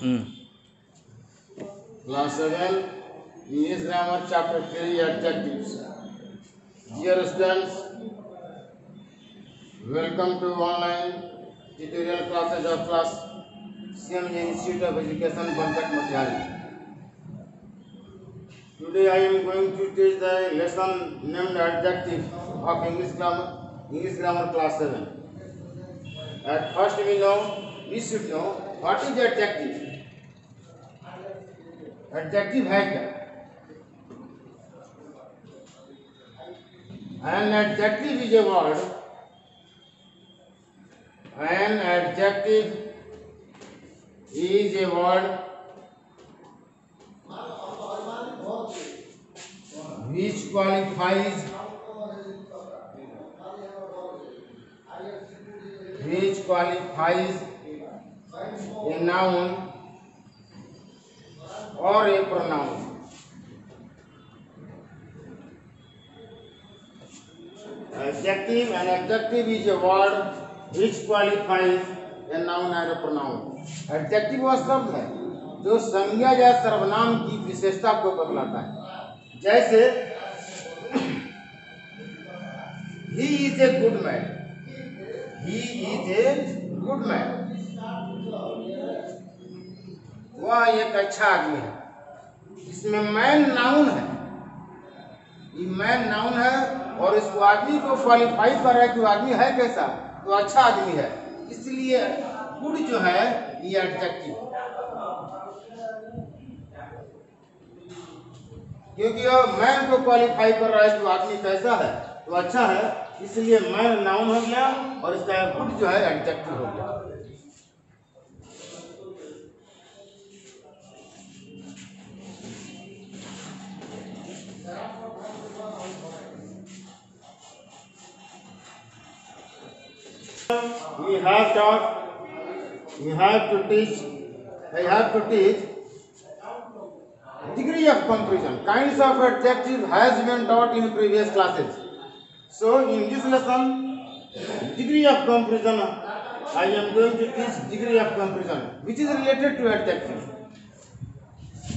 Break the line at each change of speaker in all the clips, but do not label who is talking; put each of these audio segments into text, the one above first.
Hmm.
Class 7, English Grammar, Chapter 3, Adjectives. Dear students, welcome to online tutorial classes of class CMJ Institute of Education, Bankat, Motiali. Today I am going to teach the lesson named Adjectives of English Grammar Class 7. At first we should know what is adjective. Adjective है क्या? An adjective is a word. An adjective is a word which qualifies a noun or a pronoun. An adjective is a word which qualifies a noun or a pronoun. Adjective वह शब्द है जो संज्ञा या सर्वनाम की विशेषता को बतलाता है. जैसे he is a good man. He is a good man. वह एक अच्छा आदमी है. इसमें मैन नाउन है. ये मैन नाउन है और इसको आदमी को क्वालिफाई कर रहा है कि वो आदमी है कैसा, तो अच्छा आदमी है. इसलिए गुड जो है ये एडजेक्टिव, क्योंकि वो मैन को क्वालिफाई कर रहा है कि वो आदमी कैसा है, तो अच्छा है. इसलिए मैन नाउन हो गया और इसका गुड जो है एडजेक्टिव हो गया. I have to teach degree of comparison. Kinds of adjective has been taught in previous classes. So in this lesson, degree of comparison, I am going to teach degree of comparison, which is related to adjective.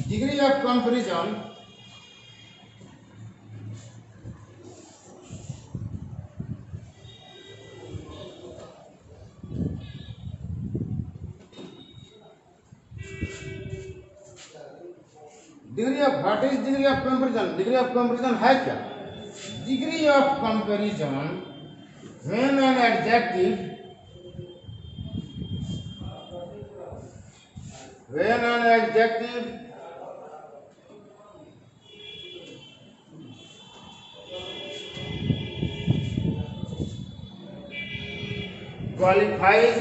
Degree of comparison what is degree of comparison? Degree of comparison है क्या? Degree of comparison when an adjective qualifies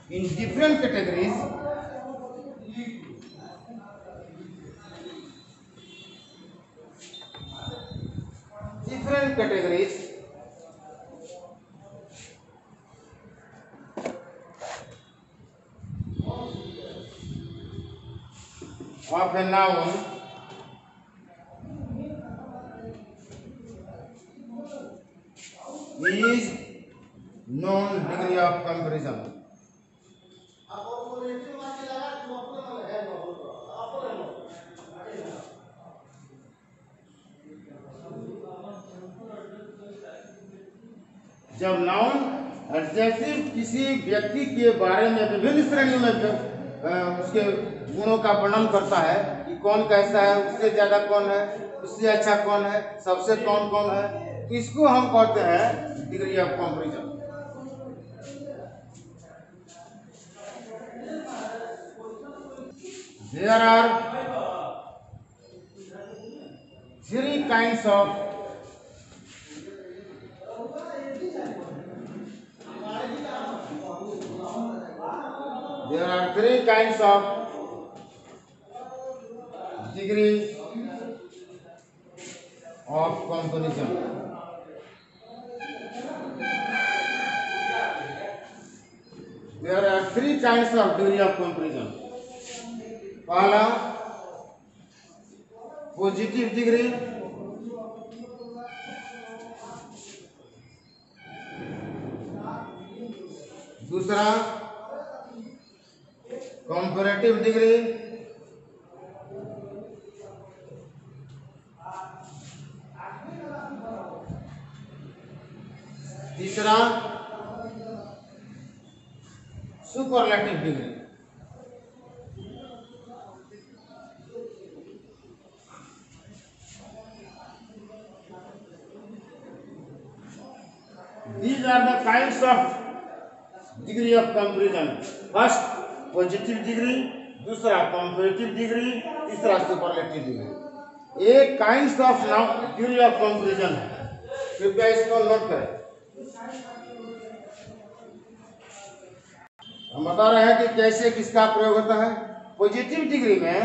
in different categories of a noun is known degree of comparison. जब noun adjective किसी व्यक्ति के बारे में विभिन्न श्रेणियों में उसके गुणों का वर्णन करता है कि कौन कैसा है, उससे ज्यादा कौन है, उससे अच्छा कौन है, सबसे कौन कौन है, तो इसको हम कहते हैं degree of comparison. There are three kinds of degree of comparison. There are three kinds of degree of comparison. पहला पॉजिटिव डिग्री, दूसरा कंपैरेटिव डिग्री, तीसरा superlative degree. These are the kinds of degree of comparison. First positive degree, दूसरा comparative degree, तीसरा superlative degree. एक kinds of degree of comparison है, कृपया इसको note करें। हम बता रहे हैं कि कैसे किसका प्रयोग होता है। पॉजिटिव डिग्री में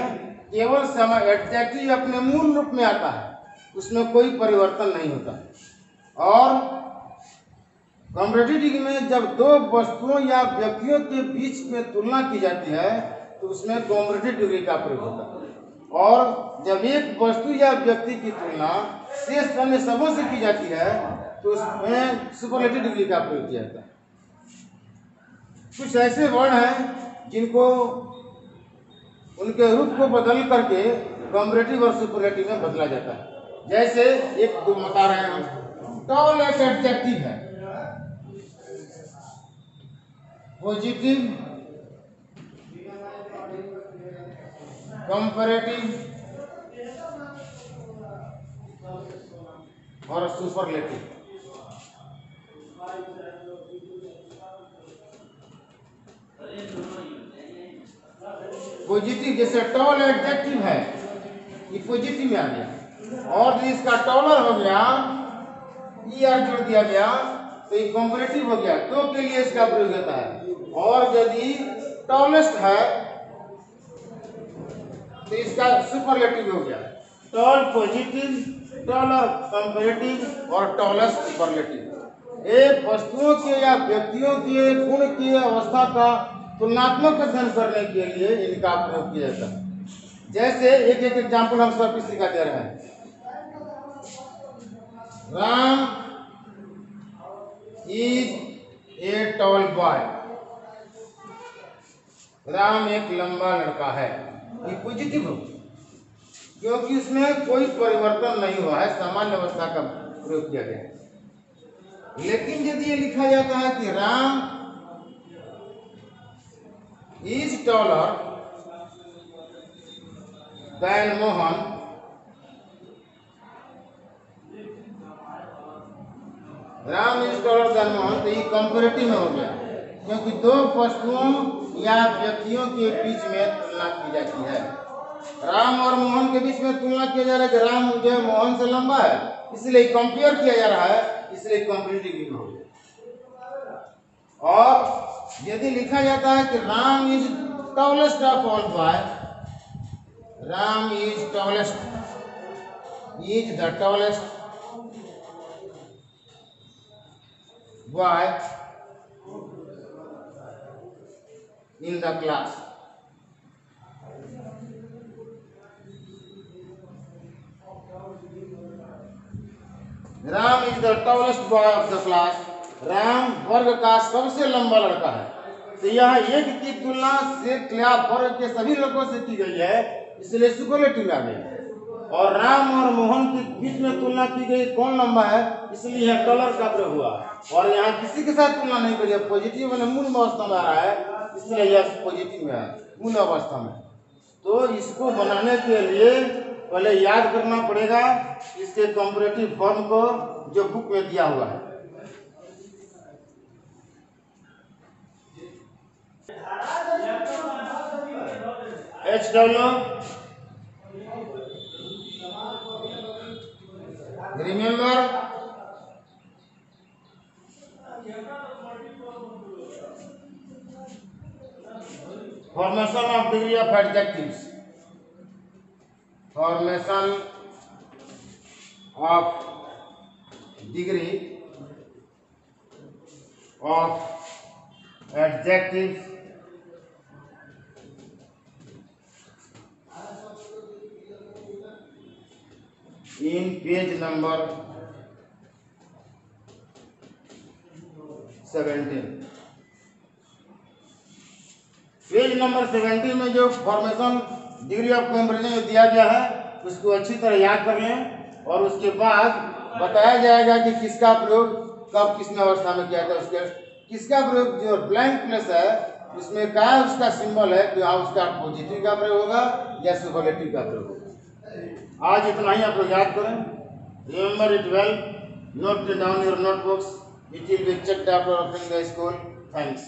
केवल समय एडजेक्टिव अपने मूल रूप में आता है, उसमें कोई परिवर्तन नहीं होता। और कंपैरेटिव डिग्री में जब दो वस्तुओं या व्यक्तियों के बीच में तुलना की जाती है तो उसमें कंपैरेटिव डिग्री का प्रयोग होता है। और जब एक वस्तु या व्यक्ति की तुलना शेष अन्य सबों से की जाती है तो उसमें सुपरलेटिव डिग्री का प्रयोग किया जाता है। कुछ ऐसे वर्ण हैं जिनको उनके रूप को बदल करके कंपैरेटिव और सुपरलेटिव में बदला जाता है। जैसे एक दो बता रहे हैं हम, टॉल एक एडजेक्टिव है, पॉजिटिव, कंपैरेटिव और सुपरलेटिव। पॉजिटिव जैसे टॉल एडजेक्टिव है, ये पॉजिटिव में आ गया, और इसका टॉलर हो गया, ईआर जोड़ दिया गया तो ये कंपैरेटिव हो गया, तो के लिए इसका प्रयोग होता है। और यदि टॉलेस्ट है तो इसका सुपरलेटिव हो गया। टॉल पॉजिटिव, टॉलर कंपैरेटिव और टॉलेस्ट सुपरलेटिव। एक वस्तुओं के या व्यक्तियों के गुण की अवस्था का तुलनात्मक अध्ययन करने के लिए इनका प्रयोग किया जाता है। जैसे एक एक एग्जाम्पल हम सब किसी का दे रहे हैं। Ram is a tall boy, Ram एक लंबा लड़का है, ये पॉजिटिव हो क्योंकि उसमें कोई परिवर्तन नहीं हुआ है, सामान्य अवस्था का प्रयोग किया गया। लेकिन यदि ये लिखा जाता है कि Ram is taller than Mohan, Ram is taller than Mohan, तो ये कंपैरेटिव में हो गया क्योंकि दो वस्तुओं या व्यक्तियों के बीच में तुलना की जाती है। राम और मोहन के बीच में तुलना किया जा रहा है कि राम जो है मोहन से लंबा है, इसलिए कंपेयर किया जा रहा है, इसलिए कंपैरेटिव हो गया। और यदि लिखा जाता है कि Ram is tallest of all boy, Ram is tallest, is the tallest boy in the class, Ram is the tallest boy of the class, Ram वर्ग का सबसे लंबा लड़का है। तो यह एक की तुलना से क्या वर्ग के सभी लोगों से की गई है, इसलिए सुपरलेटिव आ गई। और राम और मोहन के बीच में तुलना की गई, कौन लंबा है, इसलिए यह टॉलर का प्रयोग हुआ। और यहाँ किसी के साथ तुलना नहीं करिए, पॉजिटिव में मूल अवस्था में आ रहा है, इसलिए यह पॉजिटिव में है मूल अवस्था में। तो इसको बनाने के लिए पहले याद करना पड़ेगा इसके कंपैरेटिव फॉर्म को जो बुक में दिया हुआ है। HW remember formation of degree of adjectives, formation of degree of adjectives in page number 17। Page number 70 में जो फॉर्मेशन डिग्री ऑफ कंपैरिजन में दिया गया है उसको अच्छी तरह याद कर लें और उसके बाद बताया जाएगा कि किसका प्रयोग कब किस अवस्था में किया था। उसके किसका प्रयोग जो ब्लैंक प्लेस है उसमें क्या उसका सिंबल है तो उसका पॉजिटिव का प्रयोग होगा या सुपरलेटिव का प्रयोग होगा। आज इतना ही आप लोग याद करें। Remember it well, note down your notebooks, it will be checked after opening the school. Thanks.